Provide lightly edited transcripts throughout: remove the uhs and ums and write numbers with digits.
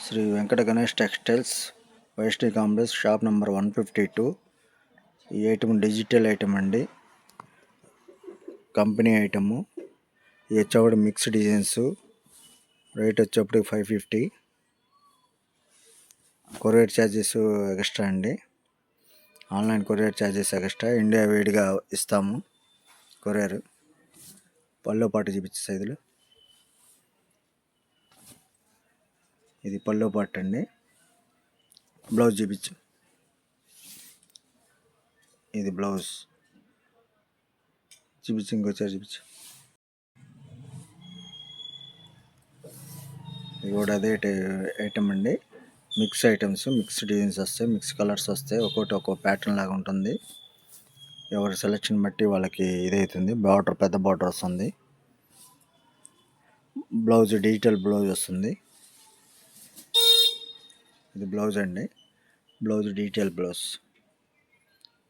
Shri Venkata Ganesh textiles Vaishnavi complex shop number 152. ఈ item digital item అండి, company item. ఈ వచ్చేప్పుడు మిక్స్ డిజైన్స్. రేట్ వచ్చేప్పుడు 550. కొరియర్ ఛార్జెస్ ఎక్స్ట్రా అండి. Online courier charges extra. India వేడిగా ఇస్తాము కొరియర్. పళ్ళు పాటు చూపించే సైజులు. ఇది పళ్ళు పాటు అండి. బ్లౌజ్ చూపించు. ఇది బ్లౌజ్ చూపించు. ఇంకొచ్చారు చూపించు. ఇది కూడా అదే ఐటమ్ అండి. మిక్స్ ఐటమ్స్, మిక్స్ డిజైన్స్ వస్తాయి, మిక్స్ కలర్స్ వస్తాయి. ఒక్కొక్కటి ఒక్కో ప్యాటర్న్ లాగా ఉంటుంది. ఎవరి సెలెక్షన్ బట్టి వాళ్ళకి ఇదవుతుంది. బార్డర్ పెద్ద బార్డర్ వస్తుంది. బ్లౌజ్ డిజిటల్ బ్లౌజ్ వస్తుంది. ఇది బ్లౌజ్ అండి. Blouse digital blouse.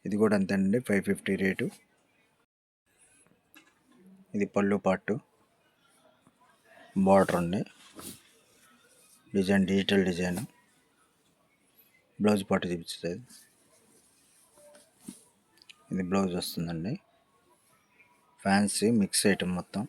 ఇది కూడా అంతే అండి, 550 రేటు. ఇది పళ్ళు పార్టు. బార్డర్ అండి. Design digital design. Blouse part చూపిస్తుంది. ఇది బ్లౌజ్ వస్తుందండి. ఫ్యాన్సీ మిక్స్ ఐటమ్ మొత్తం.